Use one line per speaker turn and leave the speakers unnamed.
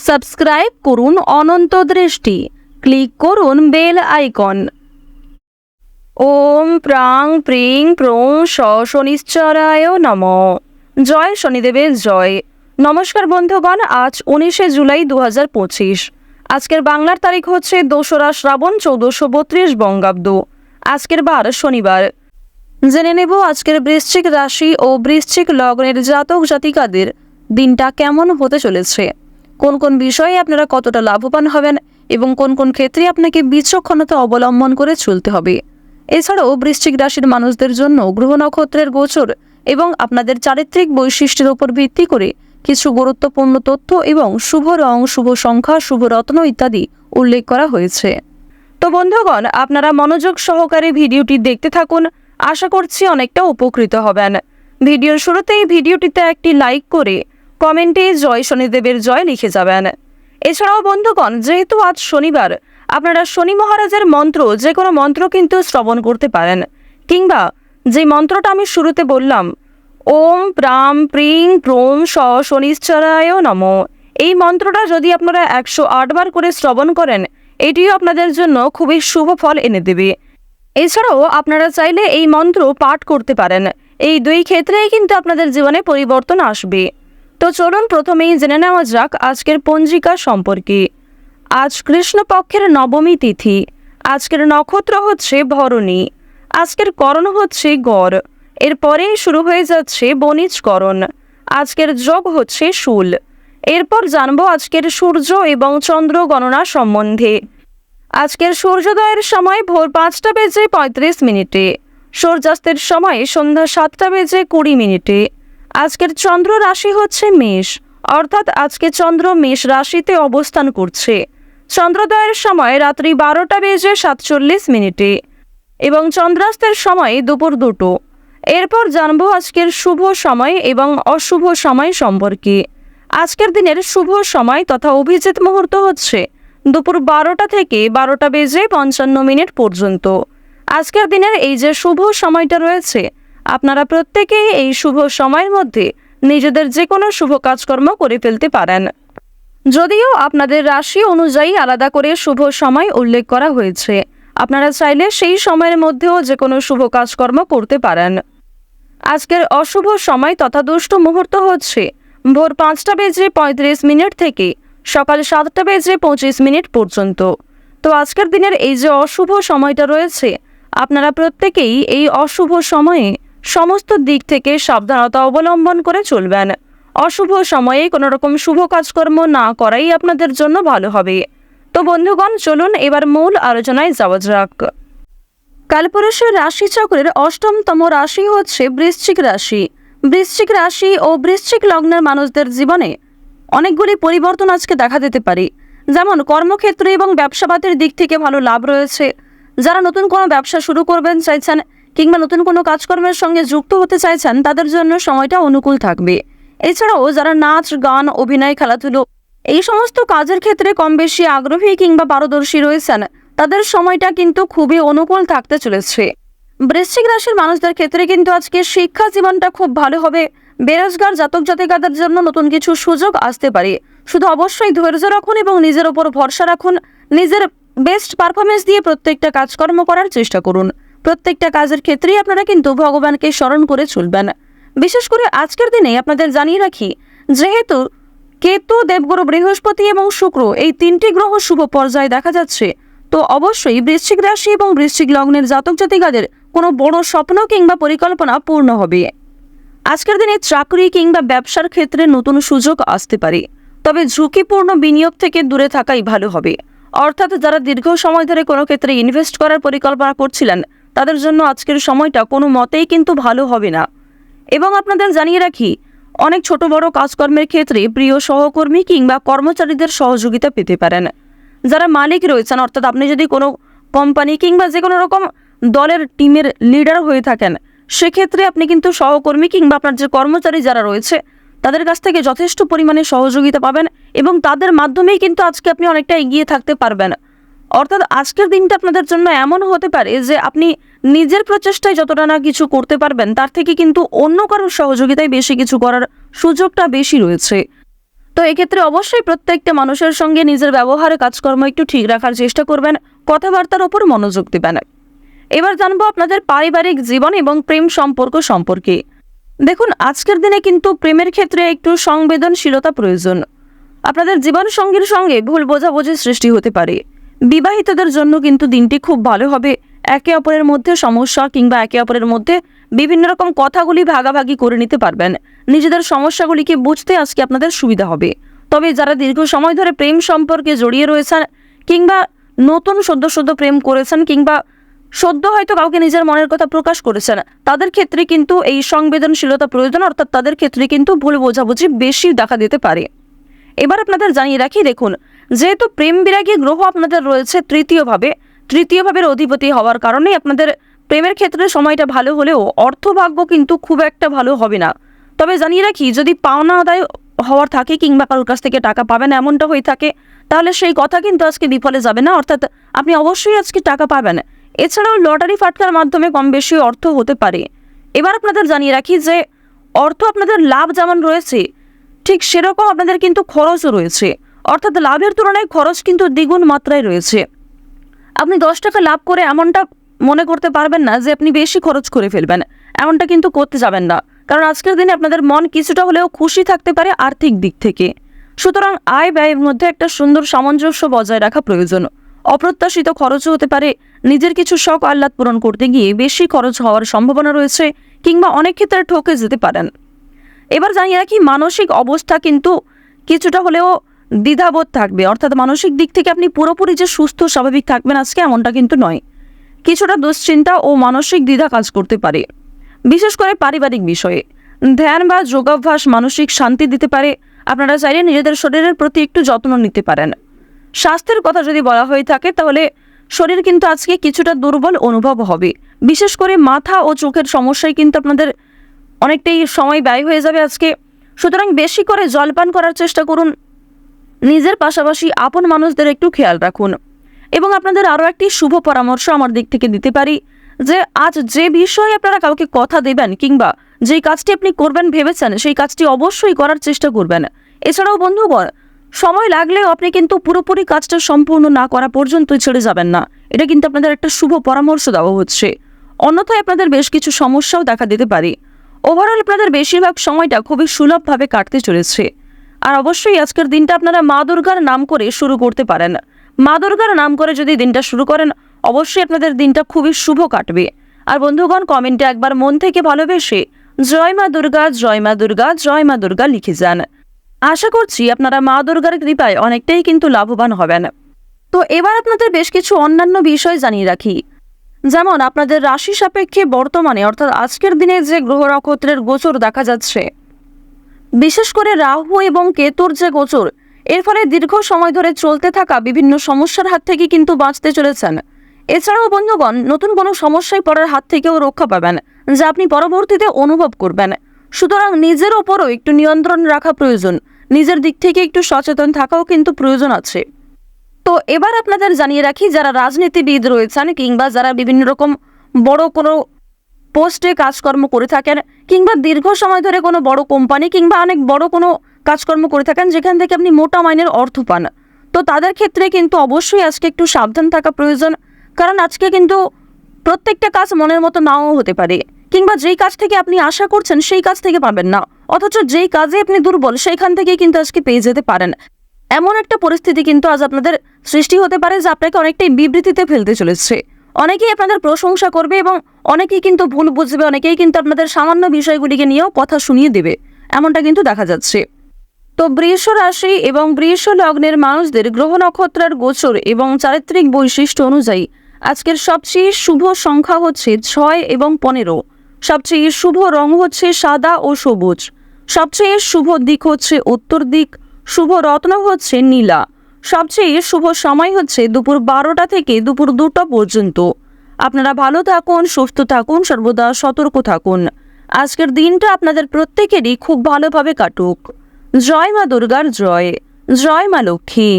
Subscribe করুন অনন্ত দৃষ্টি, click করুন বেল আইকন। ওম প্রাং প্রিং প্রং শ শনিশ্চরায় নমঃ। জয় শনিদেবের জয়। নমস্কার বন্ধুগণ, আজ 19শে জুলাই 2025। আজকের বাংলার তারিখ হচ্ছে 2রা শ্রাবণ 1432 বঙ্গাব্দ। আজকের বার শনিবার। জেনে নেব আজকের বৃশ্চিক রাশি ও বৃশ্চিক লগ্নের জাতক জাতিকাদের দিনটা কেমন হতে চলেছে, কোন কোন বিষয়ে আপনারা কতটা লাভবান হবেন এবং কোন কোন ক্ষেত্রে আপনাকে বিচক্ষণতা অবলম্বন করে চলতে হবে। এছাড়াও বৃশ্চিক রাশির মানুষদের জন্য গ্রহ নক্ষত্রের গোচর এবং আপনাদের চারিত্রিক বৈশিষ্ট্যের উপর ভিত্তি করে কিছু গুরুত্বপূর্ণ তথ্য এবং শুভ রং, শুভ সংখ্যা, শুভ রত্ন ইত্যাদি উল্লেখ করা হয়েছে। তো বন্ধুগণ, আপনারা মনোযোগ সহকারে ভিডিওটি দেখতে থাকুন। আশা করছি অনেকটা উপকৃত হবেন। ভিডিওর শুরুতেই ভিডিওটিতে একটি লাইক করে কমেন্টে জয় শনিদেবের জয় লিখে যাবেন। এছাড়াও বন্ধুগণ, যেহেতু আজ শনিবার, আপনারা শনি মহারাজের মন্ত্র, যে কোনো মন্ত্র কিন্তু শ্রবণ করতে পারেন, কিংবা যে মন্ত্রটা আমি শুরুতে বললাম, ওম প্রাম প্রিং প্রং শ শনিশ্চরায় নমঃ, এই মন্ত্রটা যদি আপনারা 108 বার করে শ্রবণ করেন, এটিও আপনাদের জন্য খুবই শুভ ফল এনে দেবে। এছাড়াও আপনারা চাইলে এই মন্ত্র পাঠ করতে পারেন। এই দুই ক্ষেত্রেই কিন্তু আপনাদের জীবনে পরিবর্তন আসবে। তো চলুন প্রথমেই জেনে নেওয়া যাক আজকের পঞ্জিকা সম্পর্কে। আজ কৃষ্ণপক্ষের নবমী তিথি। আজকের নক্ষত্র হচ্ছে ভরণী। আজকের করণ হচ্ছে গড়। এরপরেই শুরু হয়ে যাচ্ছে বণিজকরণ। আজকের যোগ হচ্ছে শূল। এরপর জানবো আজকের সূর্য এবং চন্দ্র গণনা সম্বন্ধে। আজকের সূর্যোদয়ের সময় ভোর 5:35 সূর্যাস্তের সময় সন্ধ্যা 7:20 আজকের চন্দ্র রাশি হচ্ছে মেষ, অর্থাৎ আজকে চন্দ্র মেষ রাশিতে অবস্থান করছে। চন্দ্রোদয়ের সময় রাত্রি 12:47 এবং চন্দ্রাস্তের সময় দুপুর 2। এরপর জানবো আজকের শুভ সময় এবং অশুভ সময় সম্পর্কে। আজকের দিনের শুভ সময় তথা অভিজিৎ মুহূর্ত হচ্ছে দুপুর 12টা থেকে 12:55 পর্যন্ত। আজকের দিনের এই যে শুভ সময়টা রয়েছে, আপনারা প্রত্যেকেই এই শুভ সময়ের মধ্যে নিজেদের যে কোনো শুভ কাজকর্ম করে ফেলতে পারেন। যদিও আপনাদের রাশি অনুযায়ী আলাদা করে শুভ সময় উল্লেখ করা হয়েছে, আপনারা চাইলে সেই সময়ের মধ্যেও যে কোনো শুভ কাজকর্ম করতে পারেন। আজকের অশুভ সময় তথা দুষ্ট মুহূর্ত হচ্ছে ভোর 5:35 থেকে সকাল 7:25 পর্যন্ত। তো আজকের দিনের এই যে অশুভ সময়টা রয়েছে, আপনারা প্রত্যেকেই এই অশুভ সময়ে সমস্ত দিক থেকে সাবধানতা অবলম্বন করে চলবেন। অশুভ সময়ে কোনো রকম শুভ কাজকর্ম না করাই আপনাদের জন্য ভালো হবে। তো বন্ধুগণ, চলুন এবার মূল আলোচনায় যাওয়া যাক। কালপুরুষের রাশিচক্রের 8মতম রাশি হচ্ছে বৃশ্চিক রাশি। বৃশ্চিক রাশি ও বৃশ্চিক লগ্নের মানুষদের জীবনে অনেকগুলি পরিবর্তন আজকে দেখা দিতে পারে। যেমন কর্মক্ষেত্রে এবং ব্যবসাবাদের দিক থেকে ভালো লাভ রয়েছে। যারা নতুন কোনো ব্যবসা শুরু করবেন চাইছেন কিংবা নতুন কোনো কাজকর্মের সঙ্গে যুক্ত হতে চাইছেন, তাদের জন্য সময়টা অনুকূল থাকবে। এছাড়াও যারা নাচ, গান, অভিনয়, খেলাধুলো এই সমস্ত কাজের ক্ষেত্রে কম বেশি আগ্রহী কিংবা পারদর্শী রয়েছেন, তাদের সময়টা কিন্তু খুবই অনুকূল থাকতে চলেছে। বৃশ্চিক রাশির মানুষদের ক্ষেত্রে কিন্তু আজকে শিক্ষা জীবনটা খুব ভালো হবে। বেরোজগার জাতক জাতিকাদের জন্য নতুন কিছু সুযোগ আসতে পারে। শুধু অবশ্যই ধৈর্য রাখুন এবং নিজের ওপর ভরসা রাখুন। নিজের বেস্ট পারফরমেন্স দিয়ে প্রত্যেকটা কাজকর্ম করার চেষ্টা করুন। প্রত্যেকটা কাজের ক্ষেত্রেই আপনারা কিন্তু ভগবানকে স্মরণ করে চলবেন। বিশেষ করে আজকের দিনে আপনাদের জানিয়ে রাখি, যেহেতু কেতু, দেবগুরু বৃহস্পতি এবং শুক্র এই 3টি গ্রহ শুভ পর্যায়ে দেখা যাচ্ছে, তো অবশ্যই বৃশ্চিক রাশি এবং বৃশ্চিক লগ্নের জাতক জাতিকাদের কোনো বড় স্বপ্ন কিংবা পরিকল্পনা পূর্ণ হবে। আজকের দিনে চাকরি কিংবা ব্যবসার ক্ষেত্রে নতুন সুযোগ আসতে পারে, তবে ঝুঁকিপূর্ণ বিনিয়োগ থেকে দূরে থাকাই ভালো হবে। অর্থাৎ যারা দীর্ঘ সময় ধরে কোনো ক্ষেত্রে ইনভেস্ট করার পরিকল্পনা করছিলেন, তাদের জন্য আজকের সময়টা কোনো মতেই কিন্তু ভালো হবে না। এবং আপনাদের জানিয়ে রাখি, অনেক ছোট বড় কাজকর্মের ক্ষেত্রে প্রিয় সহকর্মী কিংবা কর্মচারীদের সহযোগিতা পেতে পারেন। যারা মালিক রয়েছেন, অর্থাৎ আপনি যদি কোনো কোম্পানি কিংবা যে কোনো রকম দলের টিমের লিডার হয়ে থাকেন, সেক্ষেত্রে আপনি কিন্তু সহকর্মী কিংবা আপনার যে কর্মচারী যারা রয়েছে, তাদের কাছ থেকে যথেষ্ট পরিমাণে সহযোগিতা পাবেন এবং তাদের মাধ্যমেই কিন্তু আজকে আপনি অনেকটা এগিয়ে থাকতে পারবেন। অর্থাৎ আজকের দিনটা আপনাদের জন্য এমন হতে পারে যে আপনি নিজের প্রচেষ্টায় যতটা না কিছু করতে পারবেন, তার থেকে কিন্তু অন্য কারোর সহযোগিতায় বেশি কিছু করার সুযোগটা বেশি রয়েছে। তো এক্ষেত্রে অবশ্যই প্রত্যেকটা মানুষের সঙ্গে নিজের ব্যবহারে কাজকর্ম একটু ঠিক রাখার চেষ্টা করবেন, কথাবার্তার ওপর মনোযোগ দেবেন। এবার জানবো আপনাদের পারিবারিক জীবন এবং প্রেম সম্পর্ক সম্পর্কে। দেখুন, আজকের দিনে কিন্তু প্রেমের ক্ষেত্রে একটু সংবেদনশীলতা প্রয়োজন। আপনাদের জীবন সঙ্গীর সঙ্গে ভুল বোঝাবুঝির সৃষ্টি হতে পারে। বিবাহিতদের জন্য কিন্তু দিনটি খুব ভালো হবে। একে অপরের মধ্যে সমস্যা কিংবা একে অপরের মধ্যে বিভিন্ন রকম কথাগুলি ভাগাভাগি করে নিতে পারবেন। নিজেদের সমস্যাগুলিকে বুঝতে আজকে আপনাদের সুবিধা হবে। তবে যারা দীর্ঘ সময় ধরে প্রেম সম্পর্কে জড়িয়ে রয়েছেন কিংবা নতুন সদ্য প্রেম করেছেন কিংবা সদ্য হয়তো কাউকে নিজের মনের কথা প্রকাশ করেছেন, তাদের ক্ষেত্রে কিন্তু এই সংবেদনশীলতা প্রয়োজন, অর্থাৎ তাদের ক্ষেত্রে কিন্তু ভুল বোঝাবুঝি বেশি দেখা দিতে পারে। এবার আপনাদের জানিয়ে রাখি, দেখুন, যেহেতু প্রেম বিরাগী গ্রহ আপনাদের রয়েছে তৃতীয় ভাবের অধিপতি হওয়ার কারণে আপনাদের প্রেমের ক্ষেত্রে সময়টা ভালো হলেও অর্থভাগ্য কিন্তু খুব একটা ভালো হবে না। তবে জানিয়ে রাখি, যদি পাওনা আদায় হওয়ার থাকে কিংবা কারোর কাছ থেকে টাকা পাবেন এমনটা হয়ে থাকে, তাহলে সেই কথা কিন্তু আজকে বিফলে যাবে না, অর্থাৎ আপনি অবশ্যই আজকে টাকা পাবেন। এছাড়াও লটারি ফাটকার মাধ্যমে কম বেশি অর্থ হতে পারে। এবার আপনাদের জানিয়ে রাখি যে অর্থ আপনাদের লাভ যেমন রয়েছে, ঠিক সেরকম আপনাদের কিন্তু খরচও রয়েছে, অর্থাৎ লাভের তুলনায় খরচ কিন্তু দ্বিগুণ মাত্রায় রয়েছে। আপনি 10 টাকা লাভ করে এমনটা মনে করতে পারবেন না যে আপনি বেশি খরচ করে ফেলবেন, এমনটা কিন্তু করতে যাবেন না, কারণ আজকের দিনে আপনাদের মন কিছুটা হলেও খুশি থাকতে পারে আর্থিক দিক থেকে। সুতরাং আয় ব্যয়ের মধ্যে একটা সুন্দর সামঞ্জস্য বজায় রাখা প্রয়োজন। অপ্রত্যাশিত খরচও হতে পারে। নিজের কিছু শখ আহ্লাদ পূরণ করতে গিয়ে বেশি খরচ হওয়ার সম্ভাবনা রয়েছে কিংবা অনেক ক্ষেত্রে ঠকে যেতে পারেন। এবার জানিয়ে রাখি, মানসিক অবস্থা কিন্তু কিছুটা হলেও দ্বিধাবোধ থাকবে, অর্থাৎ মানসিক দিক থেকে আপনি পুরোপুরি যে সুস্থ স্বাভাবিক থাকবেন আজকে এমনটা কিন্তু নয়। কিছুটা দুশ্চিন্তা ও মানসিক দ্বিধা কাজ করতে পারে, বিশেষ করে পারিবারিক বিষয়ে। ধ্যান বা যোগাভ্যাস মানসিক শান্তি দিতে পারে। আপনারা চাইলে নিজেদের শরীরের প্রতি একটু যত্ন নিতে পারেন। স্বাস্থ্যের কথা যদি বলা হয়ে থাকে, তাহলে শরীর কিন্তু আজকে কিছুটা দুর্বল অনুভব হবে। বিশেষ করে মাথা ও চোখের সমস্যায় কিন্তু আপনাদের অনেকটাই সময় ব্যয় হয়ে যাবে আজকে। সুতরাং বেশি করে জলপান করার চেষ্টা করুন। নিজের পাশাপাশি আপন মানুষদের একটু খেয়াল রাখুন। এবং আপনাদের আরও একটি শুভ পরামর্শ আমার দিক থেকে দিতে পারি যে আজ যে বিষয়ে আপনারা কাউকে কথা দেবেন কিংবা যেই কাজটি আপনি করবেন ভেবেছেন, সেই কাজটি অবশ্যই করার চেষ্টা করবেন। এছাড়াও বন্ধুগণ, সময় লাগলেও আপনি কিন্তু পুরোপুরি কাজটা সম্পূর্ণ না করা পর্যন্তই ছেড়ে যাবেন না। এটা কিন্তু আপনাদের একটা শুভ পরামর্শ দেওয়া হচ্ছে। অন্যথায় আপনাদের বেশ কিছু সমস্যাও দেখা দিতে পারে। ওভারঅল আপনাদের বেশিরভাগ সময়টা খুবই সুলভভাবে কাটতে চলেছে। আর অবশ্যই আজকের দিনটা আপনারা মা দুর্গার নাম করে শুরু করতে পারেন। মা দুর্গার নাম করে যদি দিনটা শুরু করেন, অবশ্যই আপনাদের দিনটা খুবই শুভ কাটবে। আর বন্ধুগণ, কমেন্টে একবার মন থেকে ভালোবেসে জয় মা দুর্গা, জয় মা দুর্গা, জয় মা দুর্গা লিখে যান। আশা করছি আপনারা মা দুর্গার কৃপায় অনেকটাই কিন্তু লাভবান হবেন। তো এবার আপনাদের বেশ কিছু অন্যান্য বিষয় জানিয়ে রাখি। যেমন আপনাদের রাশি সাপেক্ষে বর্তমানে অর্থাৎ আজকের দিনে যে গ্রহ নক্ষত্রের গোচর দেখা যাচ্ছে, বিশেষ করে রাহু এবং কেতুর যে গোচর, এর ফলে দীর্ঘ সময় ধরে চলতে থাকা বিভিন্ন সমস্যার হাত থেকে কিন্তু বাঁচতে চলেছেন। এছাড়াও বন্ধুগণ, নতুন কোনো সমস্যায় পড়ার হাত থেকেও রক্ষা পাবেন, যা আপনি পরবর্তীতে অনুভব করবেন। সুতরাং নিজের ওপরও একটু নিয়ন্ত্রণ রাখা প্রয়োজন। নিজের দিক থেকে একটু সচেতন থাকাও কিন্তু প্রয়োজন আছে। তো এবার আপনাদের জানিয়ে রাখি, যারা রাজনীতিবিদ রয়েছেন কিংবা যারা বিভিন্ন রকম বড় কোনো পোস্টে কাজকর্ম করে থাকেন কিংবা দীর্ঘ সময় ধরে কোনো বড় কোম্পানি কিংবা অনেক বড় কোনো কাজকর্ম করে থাকেন যেখান থেকে আপনি মোটা মাইনের অর্থ পান, তো তাদের ক্ষেত্রে কিন্তু অবশ্যই আজকে একটু সাবধান থাকা প্রয়োজন। কারণ আজকে কিন্তু প্রত্যেকটা কাজ মনের মতো নাও হতে পারে, কিংবা যেই কাজ থেকে আপনি আশা করছেন সেই কাজ থেকে পাবেন না, অথচ যেই কাজে আপনি দুর্বল সেইখান থেকে কিন্তু আজকে পেয়ে যেতে পারেন। এমন একটা পরিস্থিতি কিন্তু আজ আপনাদের সৃষ্টি হতে পারে যা আপনাকে অনেকটাই বিবৃতিতে ফেলতে চলেছে। অনেকেই আপনাদের প্রশংসা করবে এবং অনেকেই কিন্তু ভুল বুঝবে, অনেকেই কিন্তু আপনাদের সামান্য বিষয়গুলিকে নিয়েও কথা শুনিয়ে দেবে, এমনটা কিন্তু দেখা যাচ্ছে। তো বৃষ রাশি এবং বৃষ লগ্নের মানুষদের গ্রহ নক্ষত্রের গোচর এবং চারিত্রিক বৈশিষ্ট্য অনুযায়ী আজকের সবচেয়ে শুভ সংখ্যা হচ্ছে 6 এবং 15। সবচেয়ে শুভ রং হচ্ছে সাদা ও সবুজ। সবচেয়ে শুভ দিক হচ্ছে উত্তর দিক। শুভ রত্ন হচ্ছে নীলা। সবচেয়ে শুভ সময় হচ্ছে দুপুর 12টা থেকে দুপুর 2টা পর্যন্ত। আপনারা ভালো থাকুন, সুস্থ থাকুন, সর্বদা সতর্ক থাকুন। আজকের দিনটা আপনাদের প্রত্যেকেরই খুব ভালোভাবে কাটুক। জয় মা দুর্গার জয়, জয় মা লক্ষ্মী।